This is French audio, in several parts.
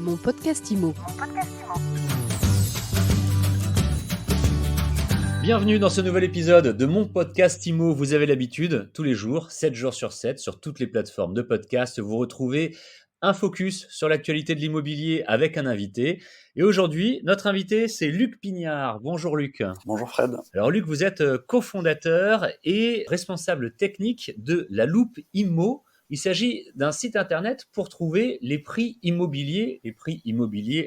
Mon podcast IMO. Bienvenue dans ce nouvel épisode de mon podcast IMO. Vous avez l'habitude, tous les jours, 7 jours sur 7, sur toutes les plateformes de podcast, vous retrouvez un focus sur l'actualité de l'immobilier avec un invité. Et aujourd'hui, notre invité, c'est Luc Pignard. Bonjour Luc. Bonjour Fred. Alors Luc, vous êtes cofondateur et responsable technique de La Loupe Immo. Il s'agit d'un site internet pour trouver les prix immobiliers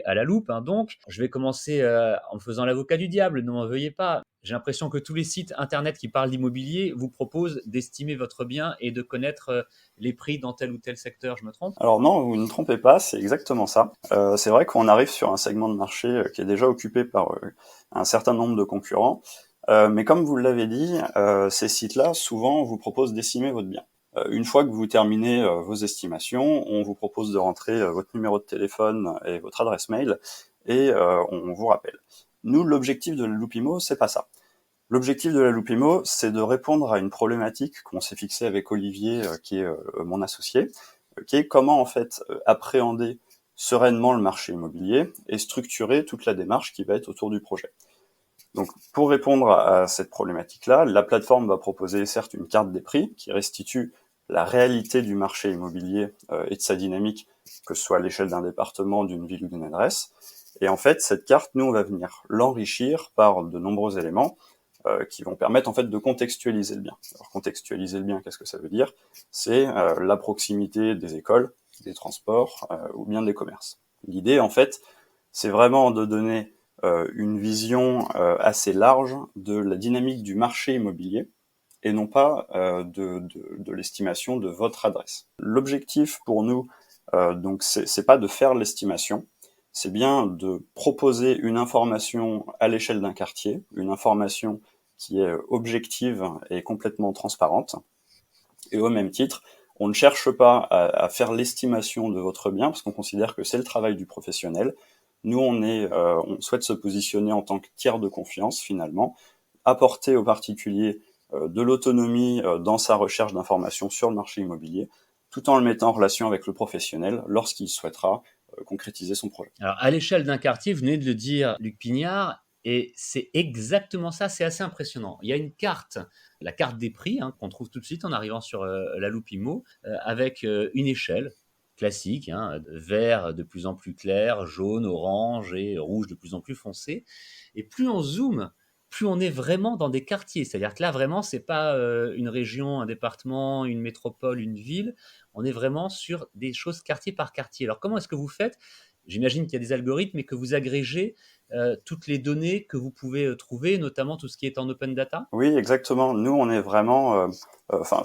à la loupe. Donc, je vais commencer en me faisant l'avocat du diable, ne m'en veuillez pas. J'ai l'impression que tous les sites internet qui parlent d'immobilier vous proposent d'estimer votre bien et de connaître les prix dans tel ou tel secteur. Je me trompe ? Alors non, vous ne trompez pas, c'est exactement ça. C'est vrai qu'on arrive sur un segment de marché qui est déjà occupé par un certain nombre de concurrents. Mais comme vous l'avez dit, ces sites-là, souvent, vous proposent d'estimer votre bien. Une fois que vous terminez vos estimations, on vous propose de rentrer votre numéro de téléphone et votre adresse mail et on vous rappelle. Nous, l'objectif de la Loupe Immo, c'est pas ça. L'objectif de la Loupe Immo, c'est de répondre à une problématique qu'on s'est fixée avec Olivier, qui est mon associé, qui est comment en fait appréhender sereinement le marché immobilier et structurer toute la démarche qui va être autour du projet. Donc, pour répondre à cette problématique-là, la plateforme va proposer certes une carte des prix qui restitue la réalité du marché immobilier et de sa dynamique, que ce soit à l'échelle d'un département, d'une ville ou d'une adresse. Et en fait, cette carte, nous, on va venir l'enrichir par de nombreux éléments qui vont permettre en fait de contextualiser le bien. Alors, contextualiser le bien, qu'est-ce que ça veut dire ? C'est la proximité des écoles, des transports ou bien des commerces. L'idée, en fait, c'est vraiment de donner une vision assez large de la dynamique du marché immobilier et non pas de l'estimation de votre adresse. L'objectif pour nous, donc, c'est pas de faire l'estimation, c'est bien de proposer une information à l'échelle d'un quartier, une information qui est objective et complètement transparente. Et au même titre, on ne cherche pas à faire l'estimation de votre bien parce qu'on considère que c'est le travail du professionnel. Nous, on souhaite se positionner en tant que tiers de confiance finalement, apporter aux particuliers de l'autonomie dans sa recherche d'informations sur le marché immobilier, tout en le mettant en relation avec le professionnel lorsqu'il souhaitera concrétiser son projet. Alors, à l'échelle d'un quartier, vous venez de le dire, Luc Pignard, et c'est exactement ça, c'est assez impressionnant. Il y a une carte, la carte des prix, qu'on trouve tout de suite en arrivant sur la Loupe Immo, avec une échelle classique, vert de plus en plus clair, jaune, orange et rouge de plus en plus foncé. Et plus on zoome, plus on est vraiment dans des quartiers. C'est-à-dire que là, vraiment, c'est pas une région, un département, une métropole, une ville. On est vraiment sur des choses quartier par quartier. Alors, comment est-ce que vous faites ? J'imagine qu'il y a des algorithmes et que vous agrégez toutes les données que vous pouvez trouver, notamment tout ce qui est en open data ? Oui, exactement. Nous, on est vraiment...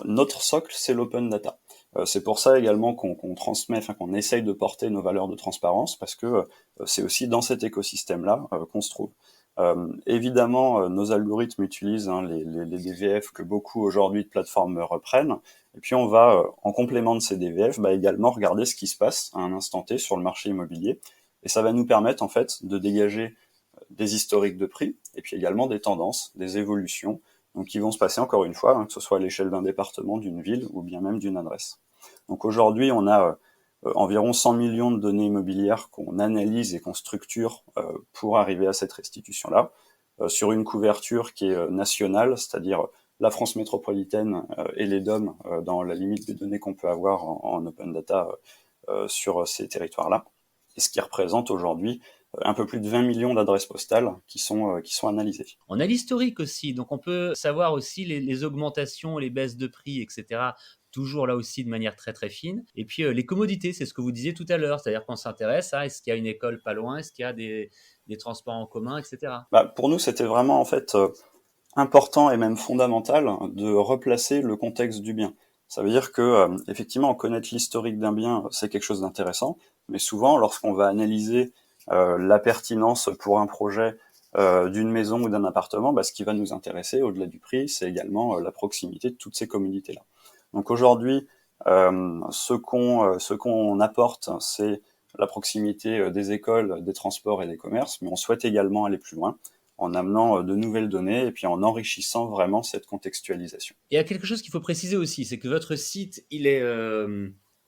notre socle, c'est l'open data. C'est pour ça également qu'on transmet, qu'on essaye de porter nos valeurs de transparence, parce que c'est aussi dans cet écosystème-là qu'on se trouve. Évidemment, nos algorithmes utilisent les DVF que beaucoup aujourd'hui de plateformes reprennent, et puis on va, en complément de ces DVF, également regarder ce qui se passe à un instant T sur le marché immobilier, et ça va nous permettre en fait de dégager des historiques de prix, et puis également des tendances, des évolutions, donc qui vont se passer encore une fois, que ce soit à l'échelle d'un département, d'une ville, ou bien même d'une adresse. Donc aujourd'hui, on a environ 100 millions de données immobilières qu'on analyse et qu'on structure pour arriver à cette restitution-là, sur une couverture qui est nationale, c'est-à-dire la France métropolitaine et les DOM dans la limite des données qu'on peut avoir en open data sur ces territoires-là, et ce qui représente aujourd'hui un peu plus de 20 millions d'adresses postales qui sont analysées. On a l'historique aussi, donc on peut savoir aussi les augmentations, les baisses de prix, etc., toujours là aussi de manière très très fine. Et puis les commodités, c'est ce que vous disiez tout à l'heure, c'est-à-dire qu'on s'intéresse à est-ce qu'il y a une école pas loin, est-ce qu'il y a des transports en commun, etc. Pour nous, c'était vraiment en fait important et même fondamental de replacer le contexte du bien. Ça veut dire que effectivement, connaître l'historique d'un bien, c'est quelque chose d'intéressant, mais souvent, lorsqu'on va analyser la pertinence pour un projet d'une maison ou d'un appartement, ce qui va nous intéresser au-delà du prix, c'est également la proximité de toutes ces communautés-là. Donc aujourd'hui, ce qu'on apporte, c'est la proximité des écoles, des transports et des commerces, mais on souhaite également aller plus loin en amenant de nouvelles données et puis en enrichissant vraiment cette contextualisation. Il y a quelque chose qu'il faut préciser aussi, c'est que votre site, il est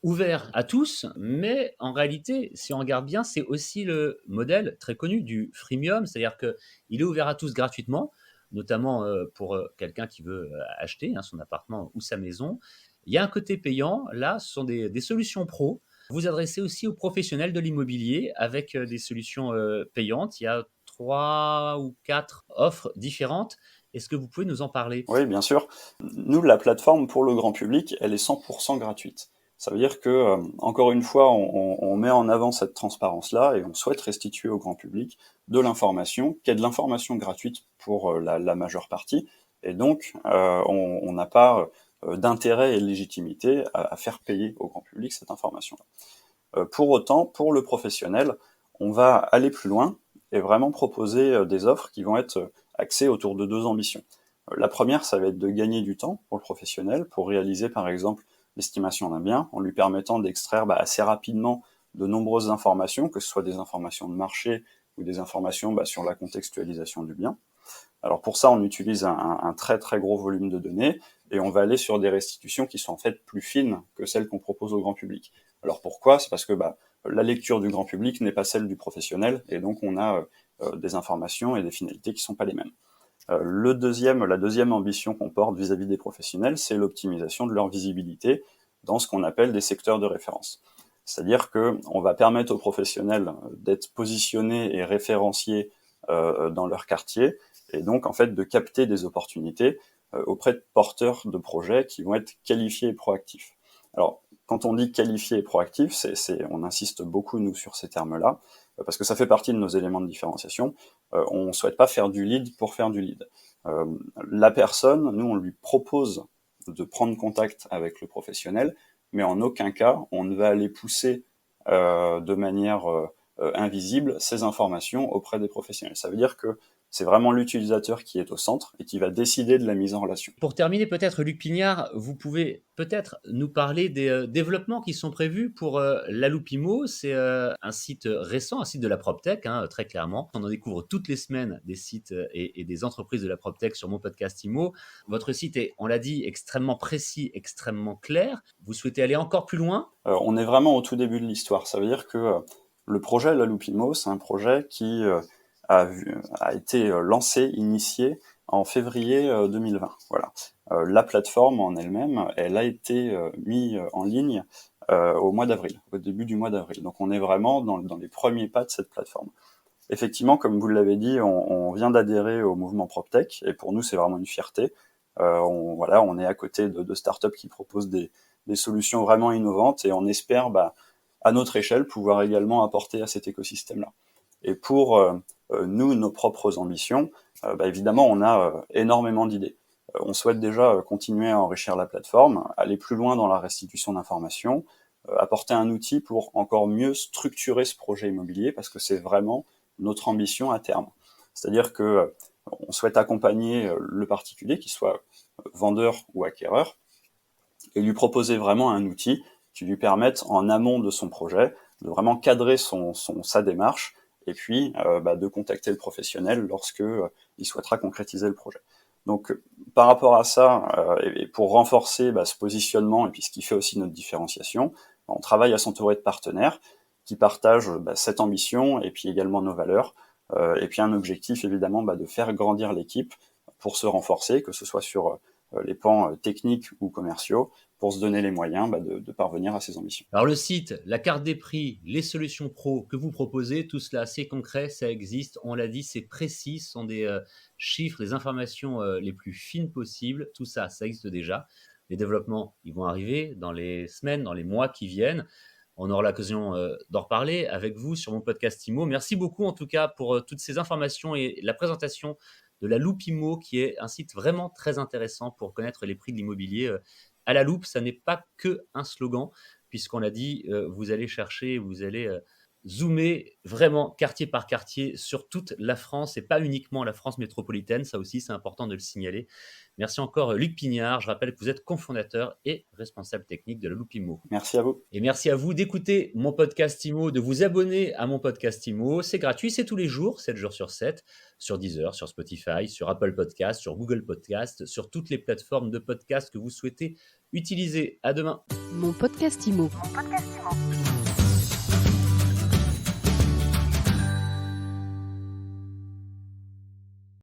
ouvert à tous, mais en réalité, si on regarde bien, c'est aussi le modèle très connu du freemium, c'est-à-dire qu'il est ouvert à tous gratuitement, notamment pour quelqu'un qui veut acheter son appartement ou sa maison. Il y a un côté payant, là, ce sont des solutions pro. Vous adressez aussi aux professionnels de l'immobilier avec des solutions payantes. Il y a 3 ou 4 offres différentes. Est-ce que vous pouvez nous en parler? Oui, bien sûr. Nous, la plateforme pour le grand public, elle est 100% gratuite. Ça veut dire que, encore une fois, on met en avant cette transparence-là et on souhaite restituer au grand public de l'information, qui est de l'information gratuite pour la majeure partie. Et donc, on n'a pas d'intérêt et de légitimité à faire payer au grand public cette information-là. Pour autant, pour le professionnel, on va aller plus loin et vraiment proposer des offres qui vont être axées autour de 2 ambitions. La première, ça va être de gagner du temps pour le professionnel, pour réaliser par exemple l'estimation d'un bien, en lui permettant d'extraire assez rapidement de nombreuses informations, que ce soit des informations de marché ou des informations sur la contextualisation du bien. Alors pour ça, on utilise un très très gros volume de données et on va aller sur des restitutions qui sont en fait plus fines que celles qu'on propose au grand public. Alors pourquoi? C'est parce que la lecture du grand public n'est pas celle du professionnel et donc on a des informations et des finalités qui sont pas les mêmes. La deuxième ambition qu'on porte vis-à-vis des professionnels, c'est l'optimisation de leur visibilité dans ce qu'on appelle des secteurs de référence. C'est-à-dire qu'on va permettre aux professionnels d'être positionnés et référenciés dans leur quartier, et donc en fait de capter des opportunités auprès de porteurs de projets qui vont être qualifiés et proactifs. Alors, quand on dit qualifié et proactif, on insiste beaucoup, nous, sur ces termes-là, parce que ça fait partie de nos éléments de différenciation. On ne souhaite pas faire du lead pour faire du lead. Euh, la personne, nous, on lui propose de prendre contact avec le professionnel, mais en aucun cas, on ne va aller pousser de manière invisible ces informations auprès des professionnels. Ça veut dire que c'est vraiment l'utilisateur qui est au centre et qui va décider de la mise en relation. Pour terminer, peut-être, Luc Pignard, vous pouvez peut-être nous parler des développements qui sont prévus pour la Loupimo. C'est un site récent, un site de la PropTech, très clairement. On en découvre toutes les semaines des sites et des entreprises de la PropTech sur mon podcast Imo. Votre site est, on l'a dit, extrêmement précis, extrêmement clair. Vous souhaitez aller encore plus loin? On est vraiment au tout début de l'histoire. Ça veut dire que le projet La Loupimo, c'est un projet qui a été lancé, initié en février 2020. Voilà. La plateforme en elle-même, elle a été mise en ligne au mois d'avril, au début du mois d'avril. Donc on est vraiment dans les premiers pas de cette plateforme. Effectivement, comme vous l'avez dit, on vient d'adhérer au mouvement PropTech et pour nous c'est vraiment une fierté. On est à côté de startups qui proposent des solutions vraiment innovantes et on espère à notre échelle pouvoir également apporter à cet écosystème-là. Et pour nous, nos propres ambitions, évidemment on a énormément d'idées. On souhaite déjà continuer à enrichir la plateforme, aller plus loin dans la restitution d'informations, apporter un outil pour encore mieux structurer ce projet immobilier parce que c'est vraiment notre ambition à terme. C'est-à-dire que on souhaite accompagner le particulier, qu'il soit vendeur ou acquéreur, et lui proposer vraiment un outil qui lui permette en amont de son projet de vraiment cadrer sa démarche et puis de contacter le professionnel lorsque il souhaitera concrétiser le projet. Donc par rapport à ça, et pour renforcer ce positionnement et puis ce qui fait aussi notre différenciation, on travaille à s'entourer de partenaires qui partagent cette ambition et puis également nos valeurs, et puis un objectif évidemment de faire grandir l'équipe pour se renforcer, que ce soit sur les pans techniques ou commerciaux, pour se donner les moyens de parvenir à ces ambitions. Alors le site, la carte des prix, les solutions pro que vous proposez, tout cela c'est concret, ça existe, on l'a dit, c'est précis, ce sont des chiffres, des informations les plus fines possibles, tout ça, ça existe déjà. Les développements, ils vont arriver dans les semaines, dans les mois qui viennent. On aura l'occasion d'en reparler avec vous sur mon podcast IMO. Merci beaucoup en tout cas pour toutes ces informations et la présentation de la Loupe IMO, qui est un site vraiment très intéressant pour connaître les prix de l'immobilier à la loupe. Ça n'est pas que un slogan, puisqu'on l'a dit, vous allez chercher, vous allez zoomer vraiment quartier par quartier sur toute la France et pas uniquement la France métropolitaine. Ça aussi, c'est important de le signaler. Merci encore, Luc Pignard. Je rappelle que vous êtes cofondateur et responsable technique de la Loupe Immo. Merci à vous. Et merci à vous d'écouter mon podcast IMO, de vous abonner à mon podcast IMO. C'est gratuit, c'est tous les jours, 7 jours sur 7, sur Deezer, sur Spotify, sur Apple Podcast, sur Google Podcast, sur toutes les plateformes de podcast que vous souhaitez utiliser. À demain. Mon podcast IMO. Mon podcast IMO.